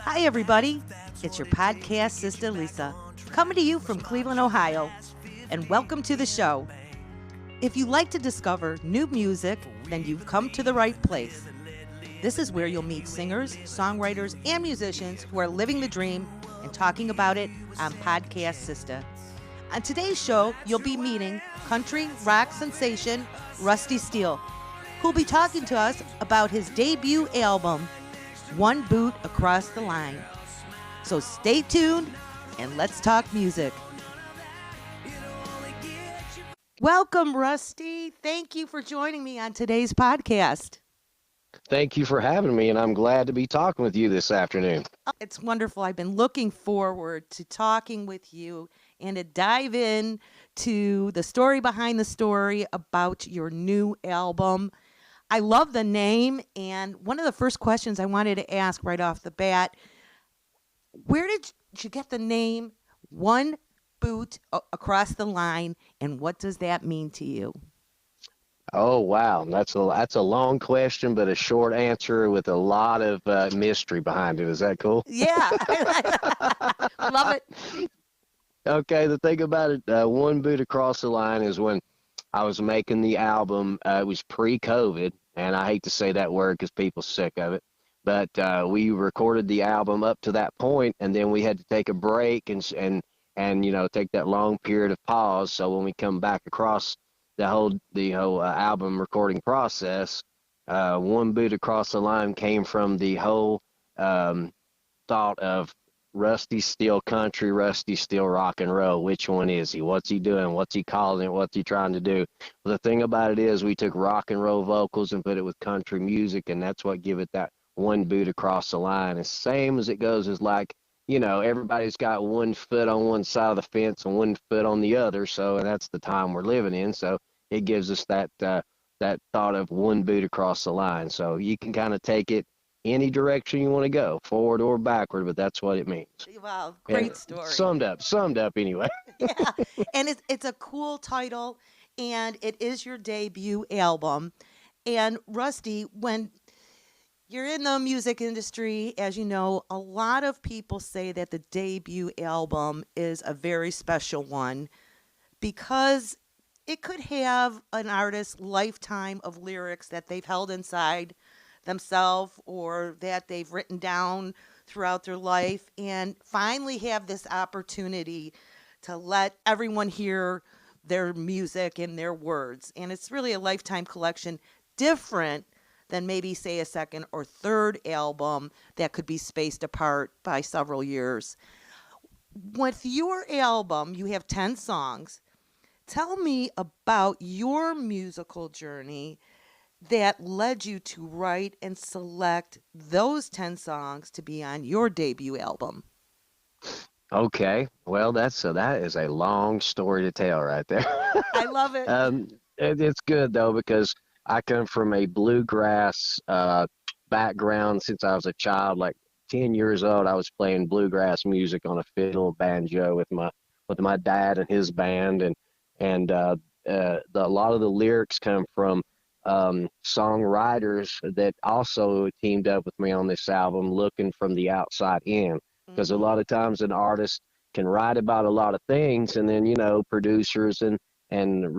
Hi, everybody. It's your podcast sister, Lisa, coming to you from Cleveland, Ohio. And welcome to the show. If you like to discover new music, then you've come to the right place. This is where you'll meet singers, songwriters, and musicians who are living the dream and talking about it on Podcast Sister. On today's show, you'll be meeting country rock sensation Rusty Steele, who'll be talking to us about his debut album, One Boot Across the Line. So stay tuned and let's talk music. Welcome, Rusty. Thank you for joining me on today's podcast. Thank you for having me, and I'm glad to be talking with you this afternoon. It's wonderful. I've been looking forward to talking with you and to dive in to the story behind the story about your new album. I love the name, and one of the first questions I wanted to ask right off the bat, where did you get the name One Boot Across the Line, and what does that mean to you? Oh wow, that's a long question, but a short answer with a lot of mystery behind it. Is that cool? Yeah, love it. Okay, the thing about it, one boot across the line is when I was making the album. It was pre-COVID, and I hate to say that word because people sick of it. But we recorded the album up to that point, and then we had to take a break and take that long period of pause. So when we come back across the whole album recording process, one boot across the line came from the whole thought of Rusty Steel country, Rusty Steel rock and roll. Which one is he? What's he doing? What's he calling it? What's he trying to do? Well, the thing about it is we took rock and roll vocals and put it with country music, and that's what give it that one boot across the line. It's same as it goes as like, everybody's got one foot on one side of the fence and one foot on the other. So, and that's the time we're living in. So it gives us that thought of one boot across the line. So you can kind of take it any direction you want to go, forward or backward, but that's what it means. Wow, And great story. summed up anyway. Yeah, and it's a cool title, and it is your debut album. And Rusty, when you're in the music industry, as you know, a lot of people say that the debut album is a very special one because it could have an artist's lifetime of lyrics that they've held inside themselves or that they've written down throughout their life and finally have this opportunity to let everyone hear their music and their words. And it's really a lifetime collection, different than maybe, say, a second or third album that could be spaced apart by several years. With your album, you have 10 songs. Tell me about your musical journey that led you to write and select those 10 songs to be on your debut album. Okay, well that is a long story to tell right there. I love it. It's good though because I come from a bluegrass background since I was a child. Like 10 years old, I was playing bluegrass music on a fiddle banjo with my dad and his band, and a lot of the lyrics come from songwriters that also teamed up with me on this album, looking from the outside in. Because a Mm-hmm. lot of times an artist can write about a lot of things, and then producers and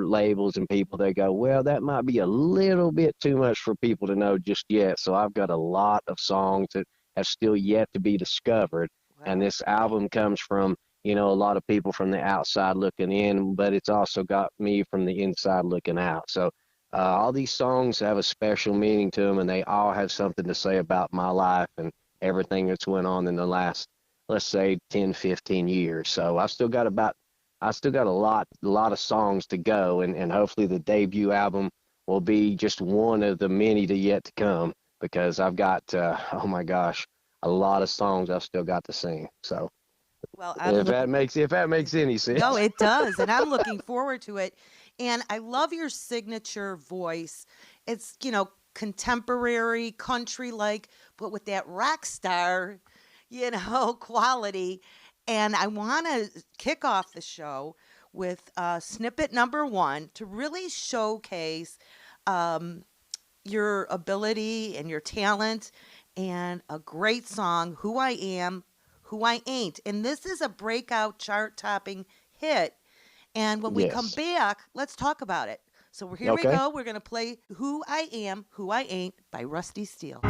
labels and people, they go, well, that might be a little bit too much for people to know just yet. So I've got a lot of songs that have still yet to be discovered, and Wow. this album comes from a lot of people from the outside looking in, but it's also got me from the inside looking out. So all these songs have a special meaning to them, and they all have something to say about my life and everything that's went on in the last, let's say, 10, 15 years. So I still got a lot of songs to go, and hopefully the debut album will be just one of the many to yet to come, because I've got, oh my gosh, a lot of songs I've still got to sing. So Well, I'm if that looking. makes if that makes any No, sense. it does. And I'm looking forward to it. And I love your signature voice. It's, contemporary, country like, but with that rock star, quality. And I want to kick off the show with snippet number one to really showcase um, your ability and your talent and a great song, Who I Am, Who I Ain't. And this is a breakout chart topping hit. And when we come Yes. back, let's talk about it. So here we Okay. go. We're going to play Who I Am, Who I Ain't by Rusty Steele.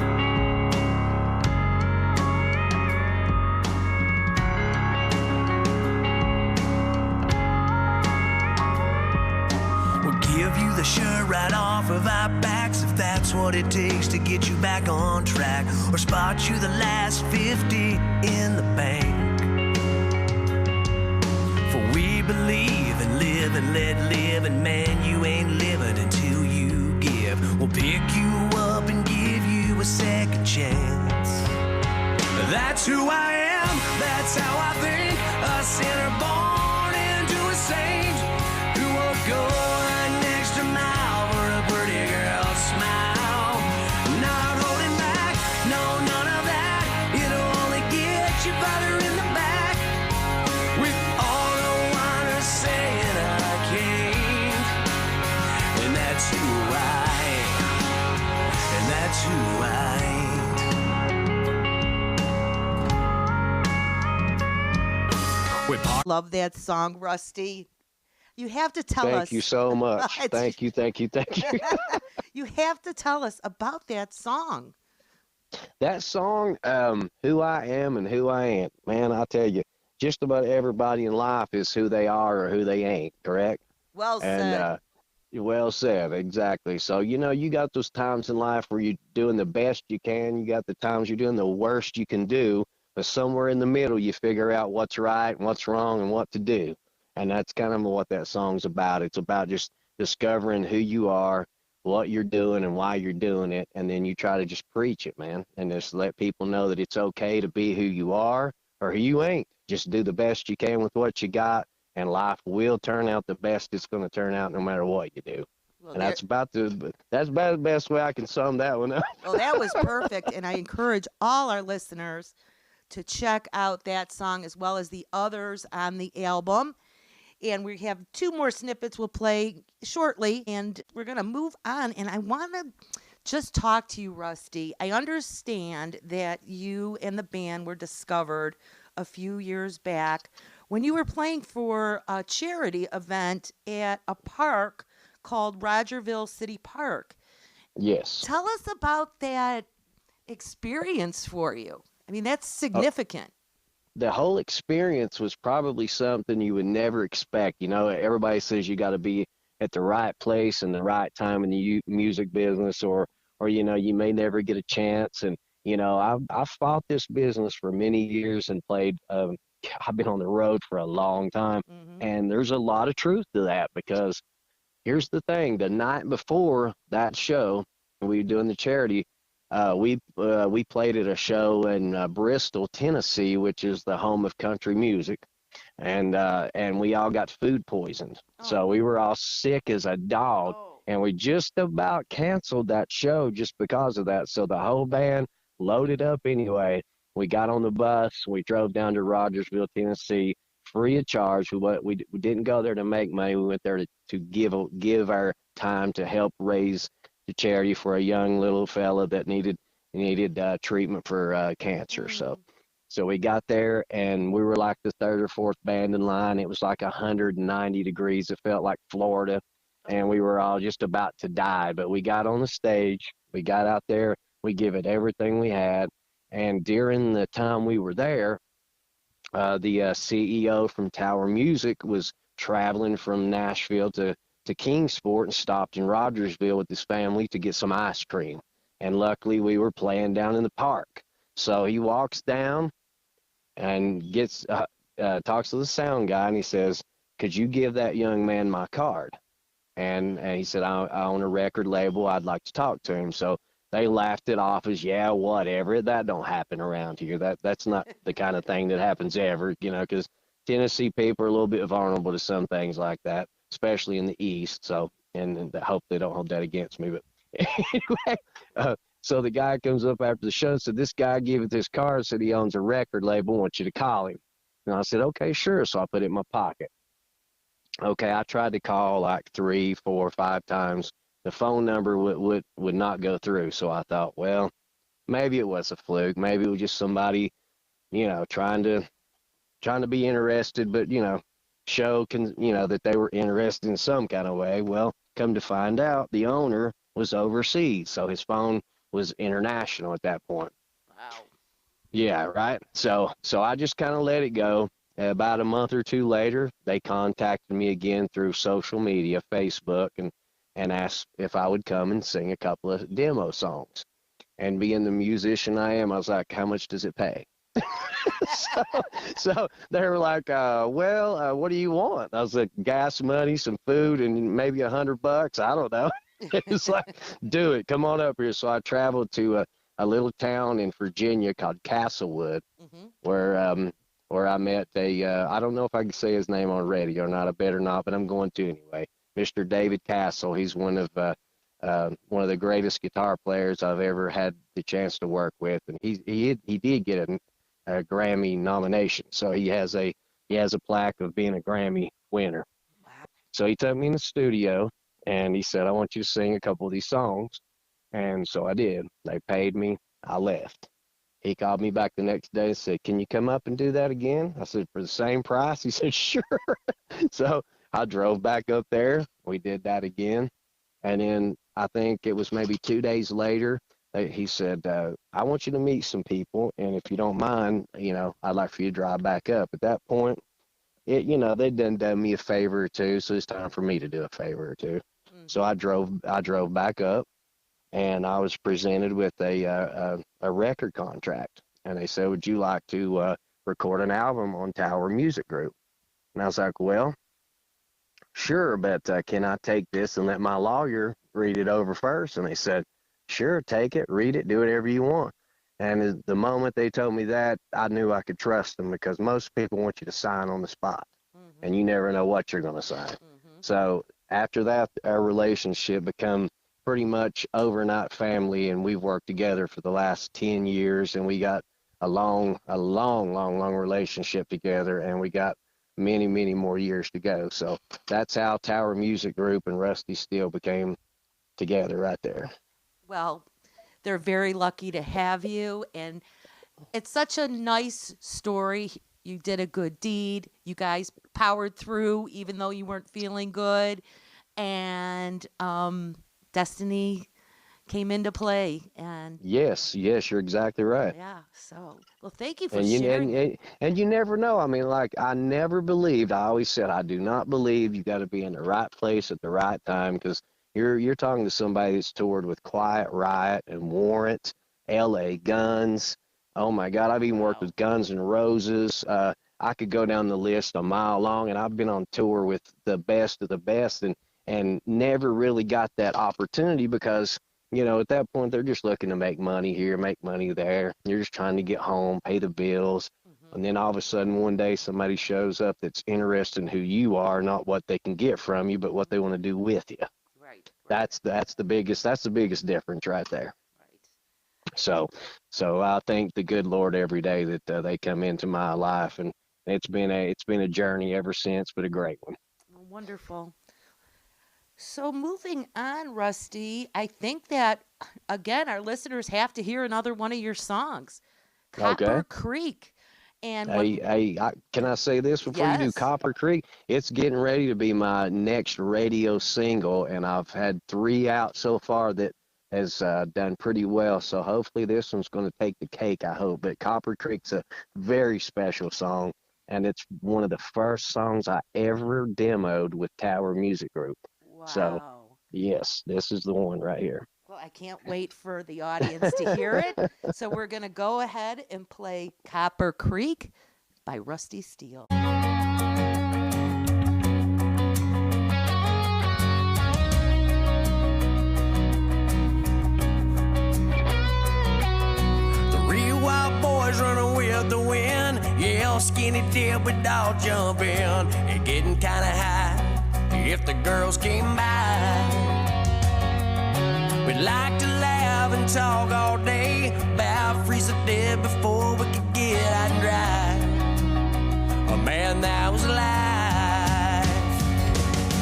We'll give you the shirt right off of our backs if that's what it takes to get you back on track, or spot you the last 50 in the bank. For we believe in live and let live, and man, you ain't living until you give. We'll pick you up and give you a second chance. That's who I am, that's how I think, a sinner born into a saint, who will go an extra mile for a pretty girl's smile. Not holding back, no, none of that, it'll only get you farther in the back. With all the whiners saying I can't, and that's who I am, and that's who I ain't. Love that song, Rusty. You have to tell Thank you us. so much. It's- Thank you, thank you, thank you. you have to tell us about that song. That song, Who I Am and Who I Ain't, man, I tell you, just about everybody in life is who they are or who they ain't, correct? Well And said. well said, exactly. So, you know, you got those times in life where you're doing the best you can. You got the times you're doing the worst you can do. But somewhere in the middle, you figure out what's right and what's wrong and what to do. And that's kind of what that song's about. It's about just discovering who you are, what you're doing, and why you're doing it. And then you try to just preach it, man, and just let people know that it's okay to be who you are or who you ain't. Just do the best you can with what you got, and life will turn out the best it's going to turn out no matter what you do. Well, And there. that's about the best way I can sum that one up. Well, that was perfect, and I encourage all our listeners to check out that song as well as the others on the album. And we have two more snippets we'll play shortly, and we're going to move on. And I want to just talk to you, Rusty. I understand that you and the band were discovered a few years back when you were playing for a charity event at a park called Rogerville City Park. Yes. Tell us about that experience for you. I mean, that's Uh, significant. the whole experience was probably something you would never expect. You know, everybody says you got to be at the right place and the right time in the music business, or you know, you may never get a chance. And you know, I've fought this business for many years and played. I've been on the road for a long time, Hmm. and there's a lot of truth to that because here's the thing: the night before that show, we were doing the charity. We played at a show in Bristol, Tennessee, which is the home of country music, and we all got food poisoned. So Oh. we were all sick as a dog, Oh. and we just about canceled that show just because of that. So the whole band loaded up anyway. We got on the bus. We drove down to Rogersville, Tennessee, free of charge. We didn't go there to make money. We went there to give our time to help raise the charity for a young little fella that needed treatment for cancer. So Mm. so we got there and we were like the third or fourth band in line. It was like 190 degrees. It felt like Florida, and Oh. we were all just about to die. But we got on the stage. We got out there. We give it everything we had. And during the time we were there, the CEO from Tower Music was traveling from Nashville to Kingsport and stopped in Rogersville with his family to get some ice cream. And luckily, we were playing down in the park. So he walks down and talks to the sound guy, and he says, "Could you give that young man my card?" And he said, I own a record label. I'd like to talk to him. So they laughed it off as, yeah, whatever. That don't happen around here. That's not the kind of thing that happens ever, you know, because Tennessee people are a little bit vulnerable to some things like that, especially in the East. So, and I hope they don't hold that against me. But anyway, so the guy comes up after the show and said, this guy gave it this card, said he owns a record label, want you to call him. And I said, okay, sure. So I put it in my pocket. Okay, I tried to call like 3, 4, 5 times. The phone number would not go through. So I thought, well, maybe it was a fluke. Maybe it was just somebody, trying to be interested, but show that they were interested in some kind of way. Well, come to find out, the owner was overseas, so his phone was international at that point. Wow. Yeah, right. So I just kind of let it go. About a month or two later, they contacted me again through social media, Facebook, and asked if I would come and sing a couple of demo songs. And being the musician I am, I was like, how much does it pay? so, so they were like, well, what do you want? I was like, gas money, some food, and maybe $100. I don't know. It's like, do it. Come on up here. So I traveled to a little town in Virginia called Castlewood, Mm-hmm. where I met I don't know if I can say his name on radio or not. I better not, but I'm going to anyway. Mr. David Castle. He's one of the greatest guitar players I've ever had the chance to work with, and he did get a Grammy nomination, so he has a plaque of being a Grammy winner. Wow. So he took me in the studio and he said, I want you to sing a couple of these songs, and so I did. They paid me. I left. He called me back the next day and said, can you come up and do that again? I said, for the same price? He said, sure. So I drove back up there. We did that again. And then I think it was maybe 2 days later, he said, I want you to meet some people. And if you don't mind, I'd like for you to drive back up. At that point, they'd done me a favor or two. So it's time for me to do a favor or two. Mm-hmm. So I drove back up, and I was presented with a record contract. And they said, would you like to record an album on Tower Music Group? And I was like, well, sure, but can I take this and let my lawyer read it over first? And they said, sure, take it, read it, do whatever you want. And the moment they told me that, I knew I could trust them, because most people want you to sign on the spot, Mm-hmm. and you never know what you're going to sign. Mm-hmm. So after that, our relationship became pretty much overnight family, and we've worked together for the last 10 years, and we got a long relationship together, and we got many, many more years to go. So that's how Tower Music Group and Rusty Steel became together right there. Well, they're very lucky to have you, and it's such a nice story. You did a good deed. You guys powered through even though you weren't feeling good, and destiny came into play. And Yes, you're exactly right. yeah, so well, thank you for And you sharing. and you never know. I mean, like, I never believed. I always said, I do not believe you got to be in the right place at the right time, because you're talking to somebody that's toured with Quiet Riot and Warrant, L.A. Guns. Oh my God, I've even worked Wow. with Guns N' Roses. I could go down the list a mile long, and I've been on tour with the best of the best, and never really got that opportunity, because at that point, they're just looking to make money here, make money there. You're just trying to get home, pay the bills. Mm-hmm. And then all of a sudden, one day, somebody shows up that's interested in who you are, not what they can get from you, but what they want to do with you. Right. That's the biggest difference right there. Right. So I thank the good Lord every day that they come into my life, and it's been a journey ever since, but a great one. Well, wonderful. So moving on, Rusty, I think that again our listeners have to hear another one of your songs, Okay. Copper Creek. And what? Can I say this before you do Yes. Copper Creek? It's getting ready to be my next radio single, and I've had 3 out so far that has done pretty well. So hopefully this one's going to take the cake, I hope. But Copper Creek's a very special song, and it's one of the first songs I ever demoed with Tower Music Group. So, Wow. yes, this is the one right here. Well, I can't wait for the audience to hear it. So we're going to go ahead and play Copper Creek by Rusty Steel. The real wild boys running with the wind. Yeah, skinny dip with dog jumping. And getting kinda high if the girls came by. We'd like to laugh and talk all day about freezing dead before we could get out and drive. A man, that was life.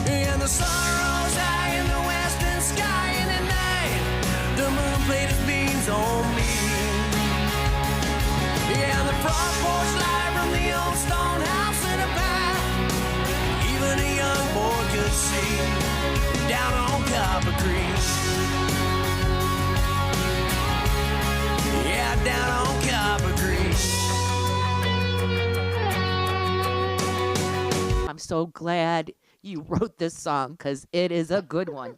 And the sun rose high in the western sky, and at night the moon played its beams on me. down on Copper Creek. Yeah, down on Copper Creek. I'm so glad you wrote this song because it is a good one.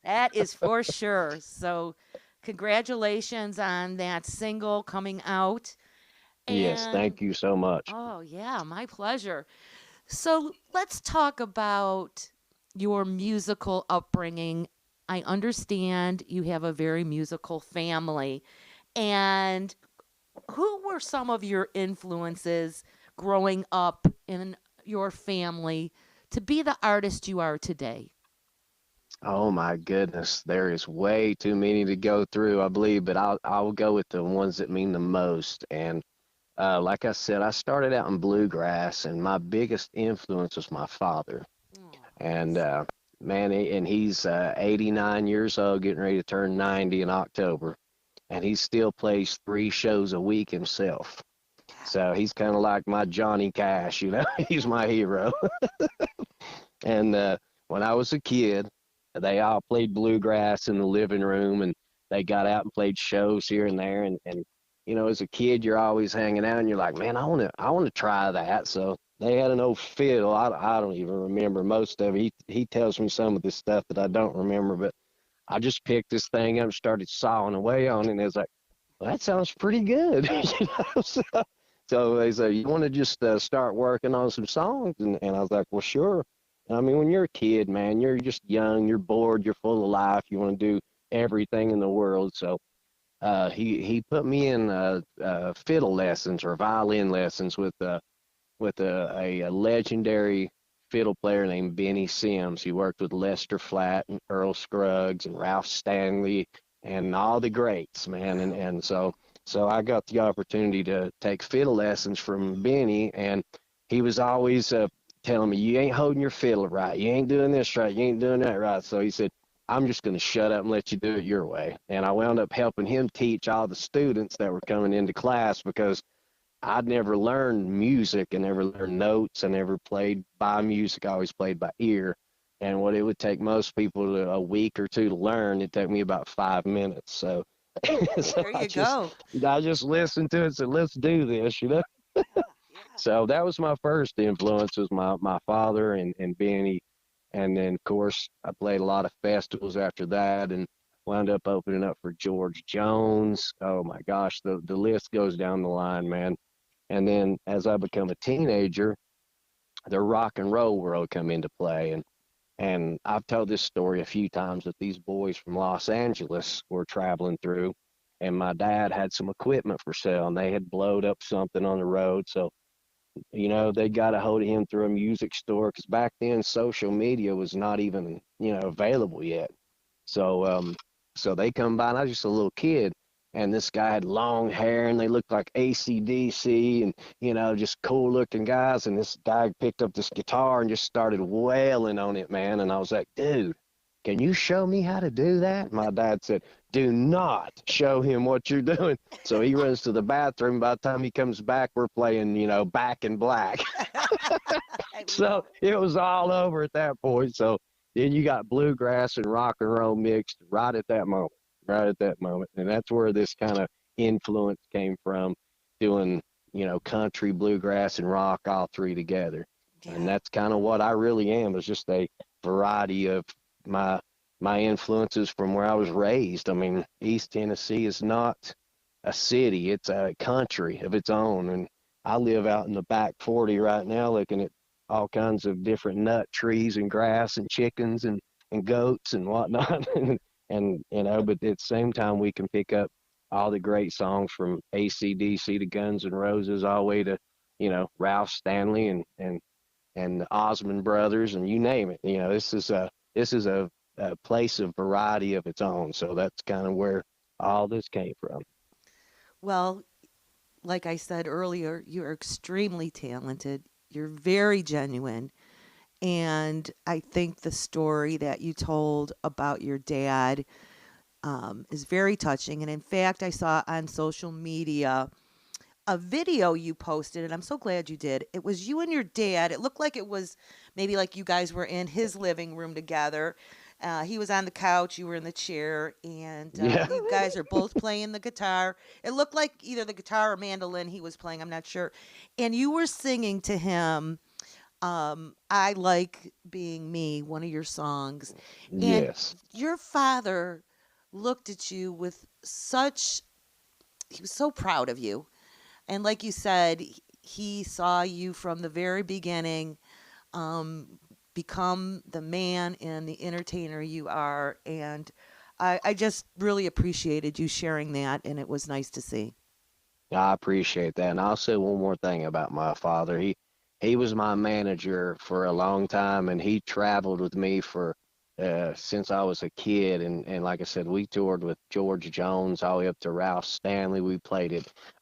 That is for sure. So, congratulations on that single coming out. Yes, And thank you so much. oh, yeah, my pleasure. So, let's talk about your musical upbringing. I understand you have a very musical family. And who were some of your influences growing up in your family to be the artist you are today? Oh my goodness, there is way too many to go through, I believe, but I'll go with the ones that mean the most. And like I said, I started out in bluegrass, and my biggest influence was my father. Oh, And yes. man, and he's 89 years old, getting ready to turn 90 in October, and he still plays 3 shows a week himself. Wow. So he's kind of like my Johnny Cash, you know. He's my hero. And when I was a kid, they all played bluegrass in the living room, and they got out and played shows here and there. And you know, as a kid, you're always hanging out, and you're like, man, I want to try that. So they had an old fiddle. I don't even remember most of it. He tells me some of this stuff that I don't remember, but I just picked this thing up and started sawing away on it, and it was like, well, that sounds pretty good. You know? So they said, you want to just start working on some songs? And I was like, well, sure. I mean, when you're a kid, man, you're just young, you're bored, you're full of life, you want to do everything in the world. So he put me in fiddle lessons or violin lessons with a legendary fiddle player named Benny Sims. He worked with Lester Flatt and Earl Scruggs and Ralph Stanley and all the greats, man. And Wow. so I got the opportunity to take fiddle lessons from Benny, and he was always telling me, "You ain't holding your fiddle right. You ain't doing this right. You ain't doing that right." So he said, "I'm just going to shut up and let you do it your way." And I wound up helping him teach all the students that were coming into class because I'd never learned music. I never learned notes. I never played by music. I always played by ear. And what it would take most people a week or two to learn, it took me about 5 minutes. So, so There I you just go. I just listened to it and said, let's do this, you know. Yeah, yeah. So that was my first influence was my father and Benny. And then of course I played a lot of festivals after that and wound up opening up for George Jones. Oh my gosh, the list goes down the line, man. And then as I become a teenager, the rock and roll world come into play. And I've told this story a few times that these boys from Los Angeles were traveling through, and my dad had some equipment for sale, and they had blowed up something on the road. So, you know, they got a hold of him through a music store because back then social media was not even, available yet. So so they come by and I was just a little kid and this guy had long hair and they looked like ACDC and just cool looking guys and this guy picked up this guitar and just started wailing on it, man. And I was like, dude, can you show me how to do that? My dad said, do not show him what you're doing. So he runs to the bathroom. By the time he comes back, we're playing, Back in Black. I So love it. it was all over at that point. So then you got bluegrass and rock and roll mixed right at that moment. And that's where this kind of influence came from doing, country, bluegrass, and rock all three together. And Yeah. that's kind of what I really am is just a variety of my my influences from where I was raised. I mean, East Tennessee is not a city, it's a country of its own. And I live out in the back 40 right now looking at all kinds of different nut trees and grass and chickens and goats and whatnot. And but at the same time, we can pick up all the great songs from AC/DC to Guns N' Roses, all the way to, Ralph Stanley and the Osmond Brothers, and you name it. This is a place of variety of its own. So that's kind of where all this came from. Well, like I said earlier, you're extremely talented. You're very genuine. And I think the story that you told about your dad is very touching. And in fact, I saw on social media a video you posted, and I'm so glad you did. It was you and your dad. It looked like it was maybe like you guys were in his living room together. He was on the couch, you were in the chair, and Yeah. you guys are both playing the guitar. It looked like either the guitar or mandolin he was playing, I'm not sure. And you were singing to him, I Like Being Me, one of your songs. And Yes. your father looked at you with such, he was so proud of you. And like you said, he saw you from the very beginning um, become the man and the entertainer you are. And I just really appreciated you sharing that, and it was nice to see. I appreciate that. And I'll say one more thing about my father. He was my manager for a long time, and he traveled with me for since I was a kid. And like I said, we toured with George Jones all the way up to Ralph Stanley. We played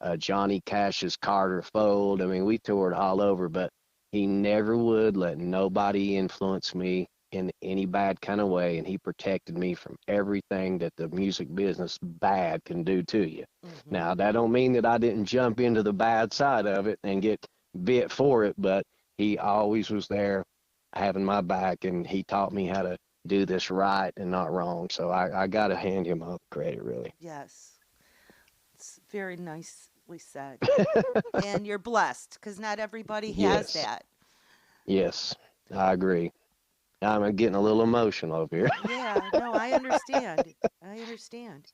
at Johnny Cash's Carter Fold. I mean, we toured all over, but he never would let nobody influence me in any bad kind of way, and he protected me from everything that the music business bad can do to you. Hmm. Now, that don't mean that I didn't jump into the bad side of it and get bit for it, but he always was there having my back, and he taught me how to do this right and not wrong. So I got to hand him all the credit, really. Yes, it's very nicely said. And you're blessed because not everybody has Yes, that. yes, I agree. I'm getting a little emotional over here. Yeah, no, I understand. I understand.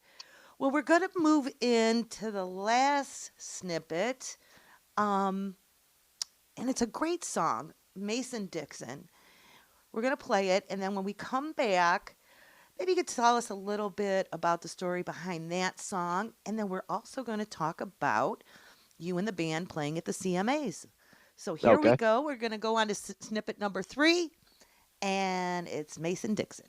Well, we're going to move into the last snippet. Um, and it's a great song, Mason Dixon. We're going to play it. And then when we come back, maybe you could tell us a little bit about the story behind that song. And then we're also going to talk about you and the band playing at the CMAs. So here we Okay. go. We're going to go on to snippet number 3, and it's Mason Dixon.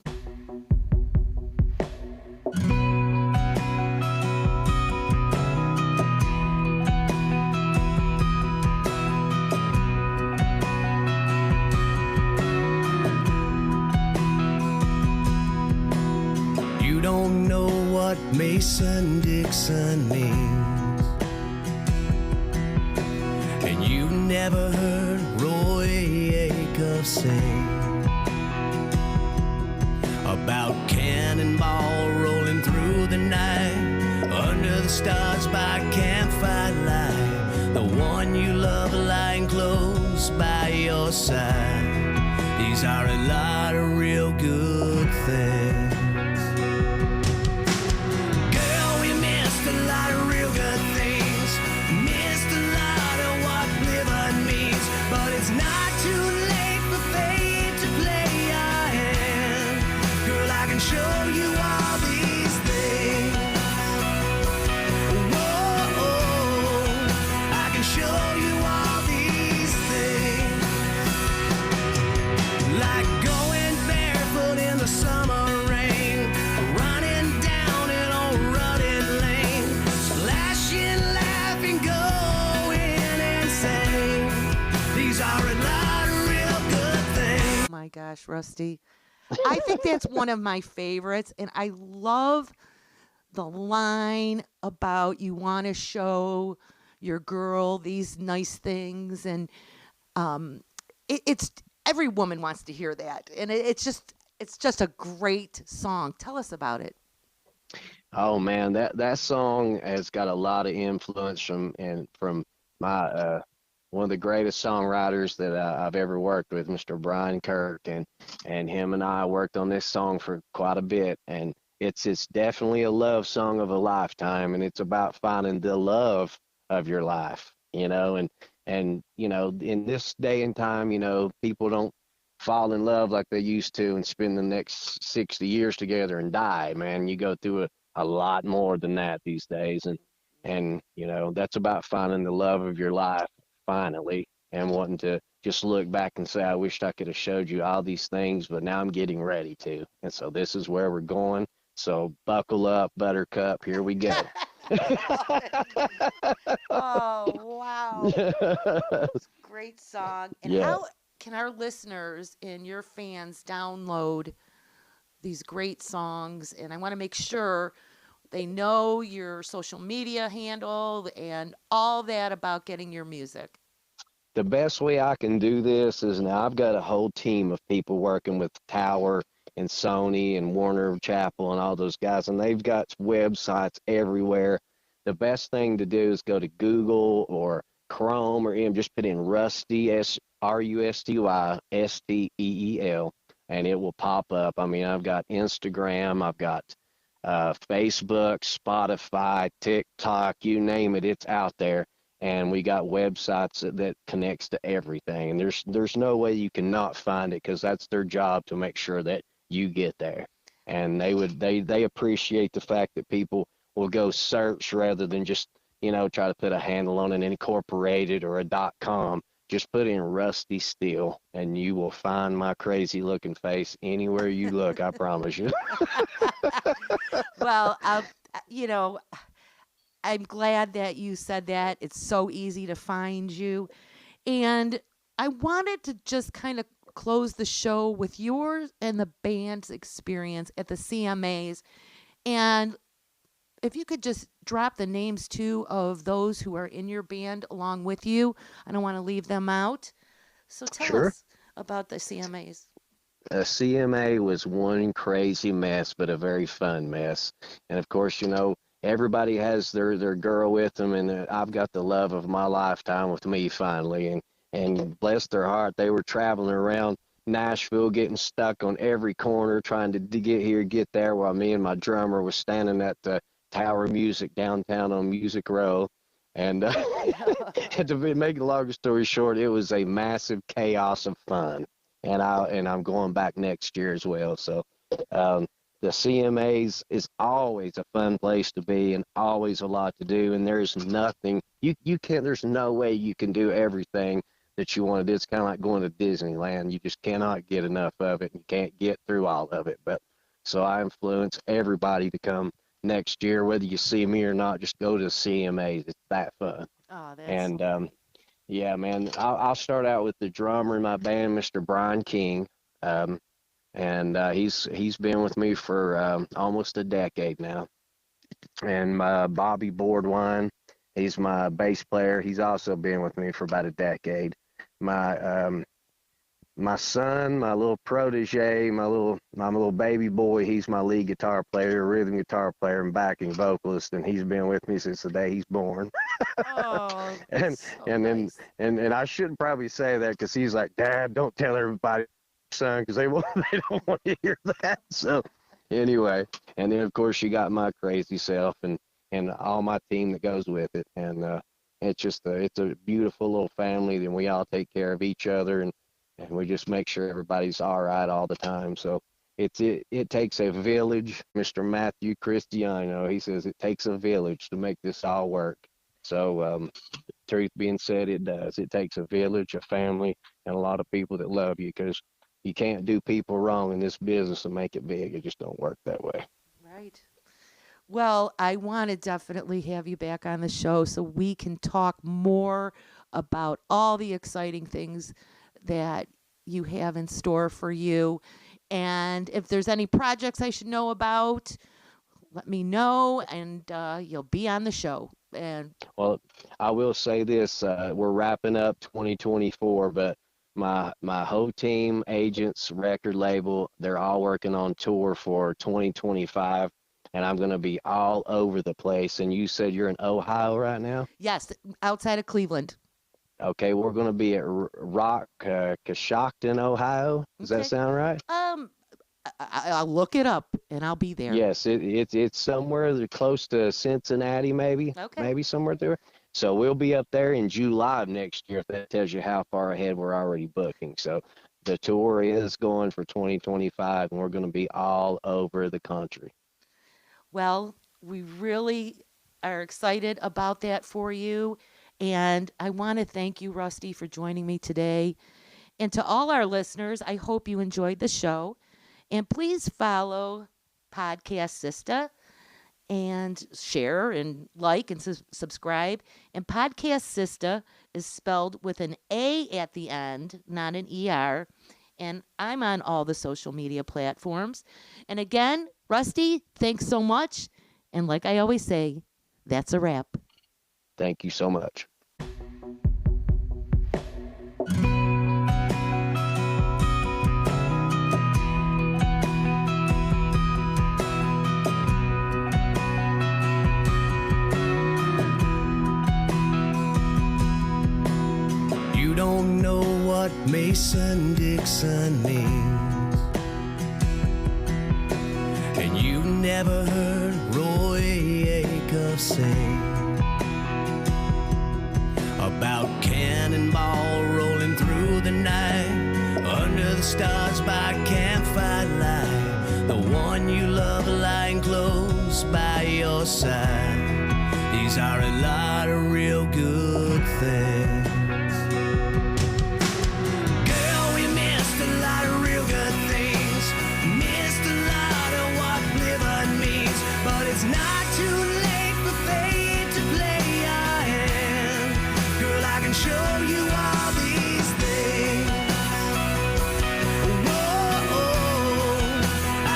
You don't know what Mason Dixon means, and you've never heard Roy Acuff sing about cannonball rolling through the night under the stars by campfire light, the one you love lying close by your side. These are a lot of real good things. Girl, we missed a lot of real good things. Missed a lot of what living means. But it's not too late for fate to play our hand. Girl, I can show you all these things. Whoa, I can show you all these things. Like going barefoot in the summer rain, running down an old rutted lane, splashing, laughing, going insane. These are a lot of real good things. Oh my gosh, Rusty. I think that's one of my favorites. And I love the line about you want to show your girl these nice things. And um, it's every woman wants to hear that. And it's just a great song. Tell us about it. Oh man, that song has got a lot of influence from my one of the greatest songwriters that I've ever worked with, Mr. Brian Kirk, and him and I worked on this song for quite a bit, and it's definitely a love song of a lifetime, and it's about finding the love of your life, and in this day and time, people don't fall in love like they used to and spend the next 60 years together and die, man. You go through a lot more than that these days, and that's about finding the love of your life finally, and wanting to just look back and say, I wished I could have showed you all these things, but now I'm getting ready to. And so this is where we're going. So buckle up, Buttercup. Here we go. Oh, wow. Great song. And Yeah. how can our listeners and your fans download these great songs? And I want to make sure they know your social media handle and all that about getting your music. The best way I can do this is now I've got a whole team of people working with Tower and Sony and Warner Chappell and all those guys, and they've got websites everywhere. The best thing to do is go to Google or Chrome or just put in Rusty, Rustysteel, and it will pop up. I mean, I've got Instagram, I've got Facebook, Spotify, TikTok, you name it, it's out there. And we got websites that connects to everything. And there's no way you cannot find it, because that's their job to make sure that you get there. And they appreciate the fact that people will go search rather than just, try to put a handle on it, incorporated or a .com. Just put in Rusty Steel, and you will find my crazy looking face anywhere you look. I promise you. Well, you know, I'm glad that you said that. It's so easy to find you. And I wanted to just kind of close the show with yours and the band's experience at the CMAs. And if you could just drop the names too of those who are in your band along with you. I don't want to leave them out. So tell Sure. us about the CMAs. A CMA was one crazy mess, but a very fun mess. And of course, everybody has their girl with them, and I've got the love of my lifetime with me finally. And bless their heart, they were traveling around Nashville, getting stuck on every corner, trying to get here, get there, while me and my drummer was standing at the Tower of Music downtown on Music Row. And to make a long story short, it was a massive chaos of fun. And I'm going back next year as well. So the CMAs is always a fun place to be, and always a lot to do. And there's nothing you can't. There's no way you can do everything that you want to do. It's kind of like going to Disneyland. You just cannot get enough of it. You can't get through all of it. But so I influence everybody to come next year, whether you see me or not. Just go to CMAs. It's that fun. Oh, that's And yeah, man, I'll start out with the drummer in my band, Mr. Brian King. And he's been with me for almost a decade now. And Bobby Boardwine, he's my bass player. He's also been with me for about a decade. My son, my little protege, my little baby boy, he's my lead guitar player, rhythm guitar player, and backing vocalist, and he's been with me since the day he's born. oh, and so and then nice. and I shouldn't probably say that, because he's like, Dad, don't tell everybody, son, because they they don't want to hear that. So anyway, and then of course you got my crazy self and all my team that goes with it, and it's just it's a beautiful little family. Then we all take care of each other, and we just make sure everybody's all right all the time. So it takes a village. Mr. Matthew Cristiano, he says it takes a village to make this all work. So truth being said, it does. It takes a village, a family, and a lot of people that love you, because you can't do people wrong in this business and make it big. It just don't work that way. Right. Well, I want to definitely have you back on the show so we can talk more about all the exciting things that you have in store for you. And if there's any projects I should know about, let me know, and you'll be on the show. And Well, I will say this: we're wrapping up 2024, but my whole team, agents, record label, they're all working on tour for 2025, and I'm going to be all over the place. And you said you're in Ohio right now? yes, outside of Cleveland. Okay, we're going to be at Rock Coshocton, Ohio. Does that Okay. sound right? I'll look it up and I'll be there. Yes, it's somewhere close to Cincinnati, Okay. maybe somewhere there. So we'll be up there in July of next year, if that tells you how far ahead we're already booking. So the tour is going for 2025, and we're going to be all over the country. Well, we really are excited about that for you. And I want to thank you, Rusty, for joining me today. And to all our listeners, I hope you enjoyed the show. And please follow Podcast Sista and share and like and subscribe. And Podcast Sista is spelled with an A at the end, not an ER. And I'm on all the social media platforms. And again, Rusty, thanks so much. And like I always say, that's a wrap. Thank you so much. don't know what Mason-Dixon means, and you never heard Roy Acuff sing about cannonball rolling through the night under the stars by campfire light, the one you love lying close by your side. These are a lot of real good things. Girl, we missed a lot of real good things, missed a lot of what living means, but it's not too late for fate to play our hand. Girl, I can show you all these things. Whoa,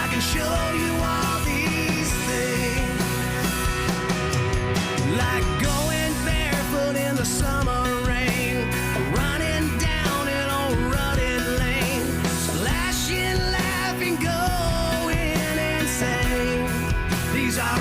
I can show you all these things. Like going barefoot in the summer rain, running down an old rutted lane, splashing, laughing, going insane. These are